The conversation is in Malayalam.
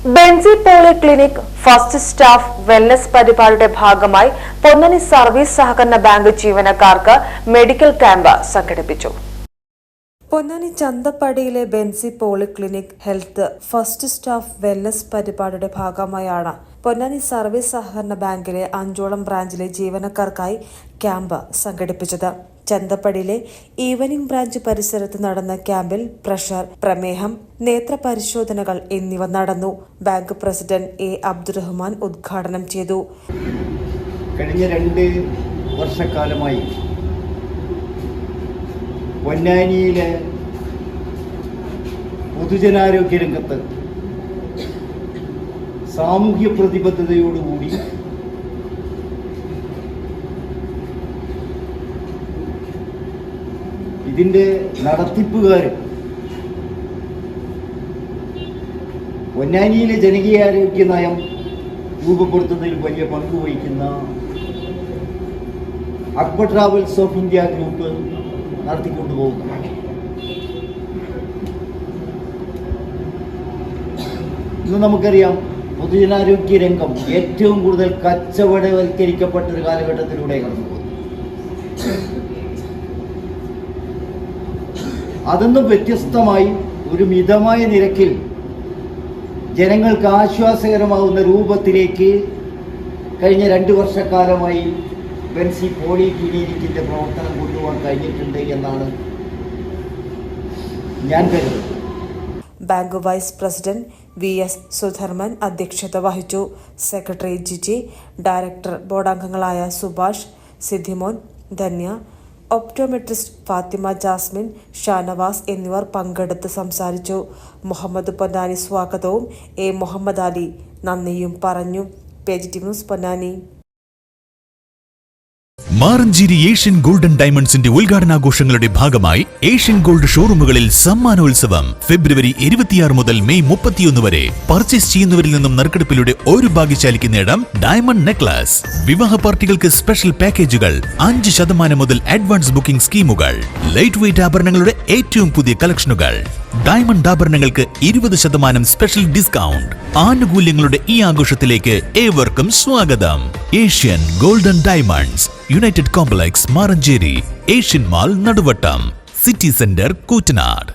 Benzy poly clinic first staff wellness പരിപാടിയുടെ ഭാഗമായി പൊന്നാനി സർവീസ് സഹകരണ ബാങ്ക് ജീവനക്കാർക്ക് മെഡിക്കൽ ക്യാമ്പ് സംഘടിപ്പിച്ചു. പൊന്നാനി ചന്തപ്പടിയിലെ Benzy poly clinic health first staff wellness പരിപാടിയുടെ ഭാഗമായാണ് പൊന്നാനി സർവീസ് സഹകരണ ബാങ്കിലെ 5ഓളം ബ്രാഞ്ചിലെ ജീവനക്കാർക്കായി ക്യാമ്പ് സംഘടിപ്പിച്ചത്. ചന്തപ്പടിയിലെ ഈവനിംഗ് ബ്രാഞ്ച് പരിസരത്ത് നടന്ന ക്യാമ്പിൽ പ്രഷർ, പ്രമേഹം, നേത്ര പരിശോധനകൾ എന്നിവ നടന്നു. ബാങ്ക് പ്രസിഡന്റ് എ അബ്ദുറഹ്മാൻ ഉദ്ഘാടനം ചെയ്തു. കഴിഞ്ഞ 2 വർഷക്കാലമായി പൊന്നാനിയിലെ പൊതുജനാരോഗ്യ രംഗത്ത് സാമൂഹ്യ പ്രതിബദ്ധതയോടുകൂടി ഇതിൻ്റെ നടത്തിപ്പുകാരും പൊന്നാനിയിലെ ജനകീയാരോഗ്യ നയം രൂപപ്പെടുത്തുന്നതിൽ വലിയ പങ്ക് വഹിക്കുന്ന Akbar travels of India group നടത്തിക്കൊണ്ടുപോകുന്നു. ഇന്ന് നമുക്കറിയാം, പൊതുജനാരോഗ്യ രംഗം ഏറ്റവും കൂടുതൽ കച്ചവടവൽക്കരിക്കപ്പെട്ട ഒരു കാലഘട്ടത്തിലൂടെ കടന്നുപോകുന്നു. അതൊന്നും വ്യത്യസ്തമായി ഒരു മിതമായ നിരക്കിൽ ജനങ്ങൾക്ക് ആശ്വാസകരമാകുന്ന രൂപത്തിലേക്ക് കഴിഞ്ഞ 2 വർഷക്കാലമായി ബെൻസി പോളി ക്ലിനിക്കിന്റെ പ്രവർത്തനം കൊണ്ടുപോകാൻ കഴിഞ്ഞിട്ടുണ്ട് എന്നാണ് ഞാൻ കരുതുന്നത്. Bank vice president VS Sudharman അധ്യക്ഷത വഹിച്ചു. സെക്രട്ടറി ജിജി, ഡയറക്ടർ ബോർഡംഗങ്ങളായ സുഭാഷ്, സിദ്ധിമോൻ, ധന്യ, ഒപ്റ്റോമെട്രിസ്റ്റ് ഫാത്തിമ ജാസ്മിൻ, ഷാനവാസ് എന്നിവർ പങ്കെടുത്ത് സംസാരിച്ചു. മുഹമ്മദ് പൊന്നാനി സ്വാഗതവും എ മുഹമ്മദ് അലി നന്ദിയും പറഞ്ഞു. PGTV news Ponnani. Maranchery Asian golden ഡയമണ്ട്സിന്റെ ഉദ്ഘാടനാഘോഷങ്ങളുടെ ഭാഗമായി ഏഷ്യൻ ഗോൾഡ് ഷോറൂമുകളിൽ സമ്മാനോത്സവം ഫെബ്രുവരി 26 മുതൽ മെയ് 31 വരെ. പർച്ചേസ് ചെയ്യുന്നവരിൽ നിന്നും നറുക്കെടുപ്പിലൂടെ ഒരു ഭാഗ്യശാലിക്ക് നേടാം ഡയമണ്ട് നെക്ലസ്. വിവാഹ പാർട്ടികൾക്ക് സ്പെഷ്യൽ പാക്കേജുകൾ, 5% മുതൽ അഡ്വാൻസ് ബുക്കിംഗ് സ്കീമുകൾ, ലൈറ്റ് വെയ്റ്റ് ആഭരണങ്ങളുടെ ഏറ്റവും പുതിയ കളക്ഷനുകൾ, ഡയമണ്ട് ആഭരണങ്ങൾക്ക് 20% സ്പെഷ്യൽ ഡിസ്കൗണ്ട്. ആനുകൂല്യങ്ങളുടെ ഈ ആഘോഷത്തിലേക്ക് ഏവർക്കും സ്വാഗതം. Asian golden diamonds, united complex, Maranchery, Asian mall, Naduvattom, city centre, Koottanad.